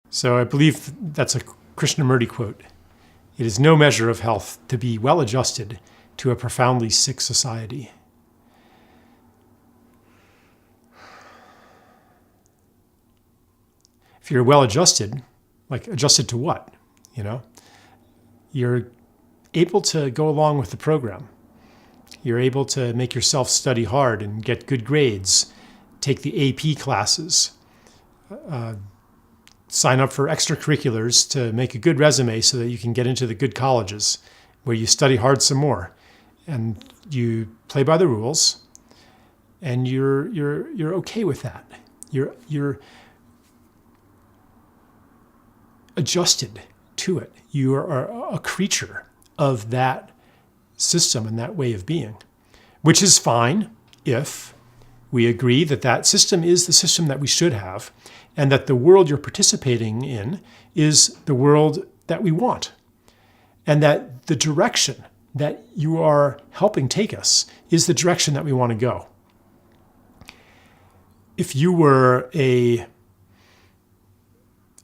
So I believe that's a Krishnamurti quote. It is no measure of health to be well adjusted to a profoundly sick society. If you're well adjusted, like adjusted to what? You're able to go along with the program. You're able to make yourself study hard and get good grades, take the AP classes, sign up for extracurriculars to make a good resume so that you can get into the good colleges where you study hard some more and you play by the rules and you're okay with that. You're adjusted to it. You are a creature of that system and that way of being, which is fine if we agree that that system is the system that we should have and that the world you're participating in is the world that we want, and that the direction that you are helping take us is the direction that we want to go. If you were a,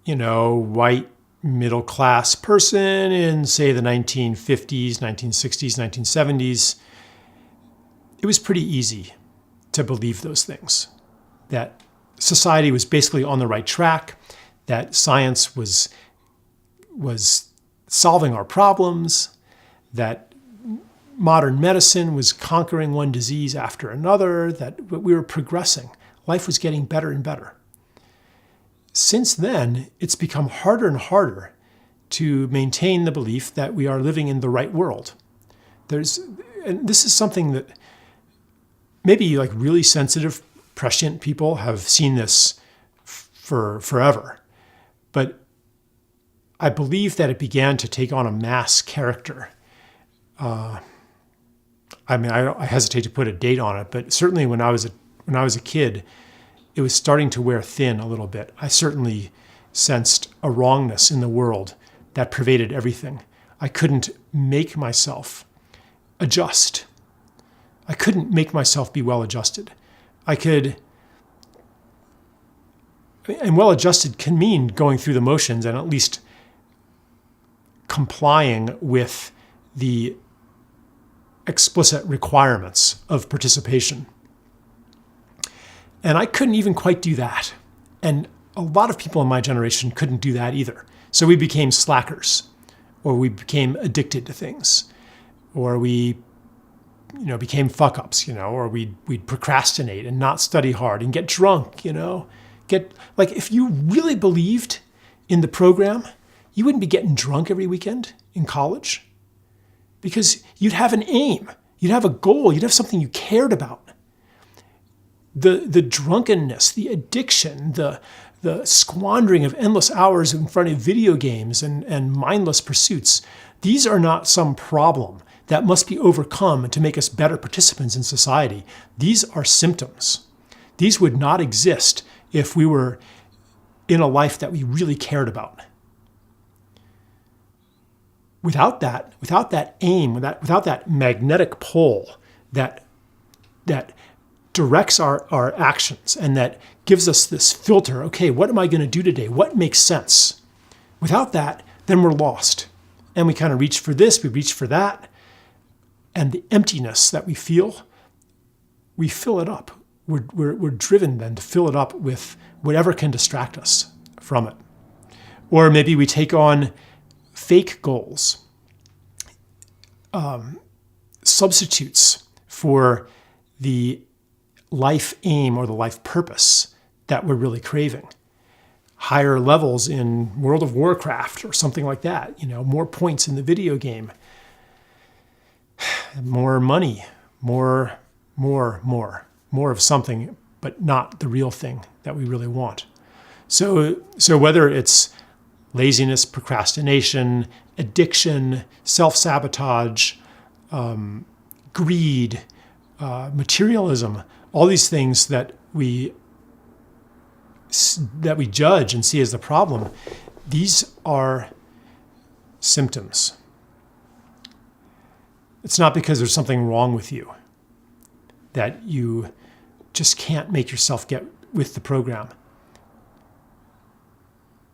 white middle-class person in, say, the 1950s, 1960s, 1970s, it was pretty easy to believe those things, that society was basically on the right track, that science was solving our problems, that modern medicine was conquering one disease after another, that we were progressing. Life was getting better and better. Since then, it's become harder and harder to maintain the belief that we are living in the right world. And this is something that maybe like really sensitive, prescient people have seen this for forever. But I believe that it began to take on a mass character. I hesitate to put a date on it, but certainly when I was a kid, it was starting to wear thin a little bit. I certainly sensed a wrongness in the world that pervaded everything. I couldn't make myself adjust. I couldn't make myself be well adjusted. And well adjusted can mean going through the motions and at least complying with the explicit requirements of participation. And I couldn't even quite do that. And a lot of people in my generation couldn't do that either. So we became slackers, or we became addicted to things, or we became fuck-ups, or we'd procrastinate and not study hard and get drunk, if you really believed in the program, you wouldn't be getting drunk every weekend in college because you'd have an aim, you'd have a goal, you'd have something you cared about. The drunkenness, the addiction, the squandering of endless hours in front of video games and mindless pursuits, these are not some problem that must be overcome to make us better participants in society. These are symptoms. These would not exist if we were in a life that we really cared about. Without that aim, without that magnetic pull that directs our actions and that gives us this filter, okay, what am I going to do today? What makes sense? Without that, then we're lost. And we kind of reach for this, we reach for that. And the emptiness that we fill it up. We're driven then to fill it up with whatever can distract us from it. Or maybe we take on fake goals, substitutes for the life aim or the life purpose that we're really craving. Higher levels in World of Warcraft or something like that, more points in the video game, more money, more of something, but not the real thing that we really want. So whether it's laziness, procrastination, addiction, self-sabotage, greed, materialism, all these things that we judge and see as the problem, these are symptoms. It's not because there's something wrong with you that you just can't make yourself get with the program.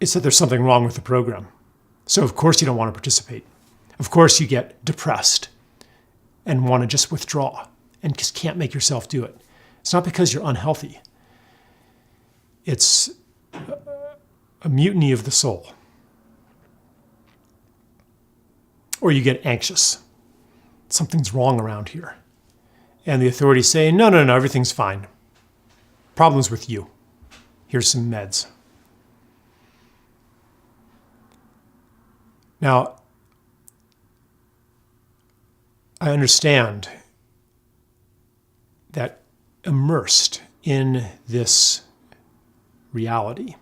it's that there's something wrong with the program. So of course you don't want to participate. Of course you get depressed and want to just withdraw and just can't make yourself do it. It's not because you're unhealthy. It's a mutiny of the soul. Or you get anxious. Something's wrong around here. And the authorities say, no, everything's fine. Problem's with you. Here's some meds. Now, I understand that immersed in this reality,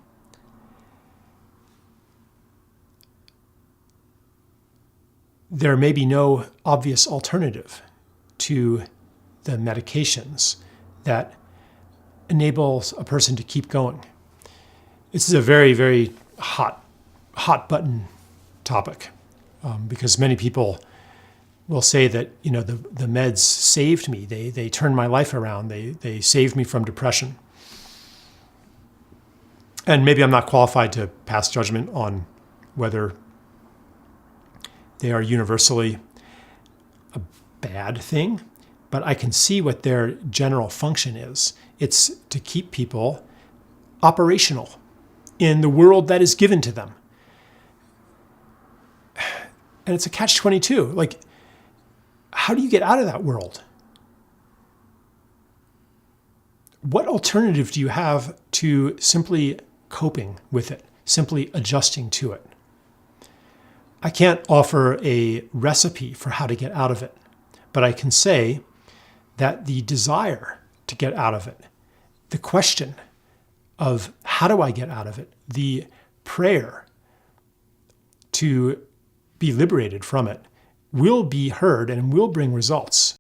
there may be no obvious alternative to the medications that enables a person to keep going. This is a very, very hot button topic because many people will say that, the meds saved me. They turned my life around. They saved me from depression. And maybe I'm not qualified to pass judgment on whether they are universally a bad thing, but I can see what their general function is. It's to keep people operational in the world that is given to them. And it's a catch-22. Like, how do you get out of that world? What alternative do you have to simply coping with it, simply adjusting to it? I can't offer a recipe for how to get out of it, but I can say that the desire to get out of it, the question of how do I get out of it, the prayer to be liberated from it, will be heard and will bring results.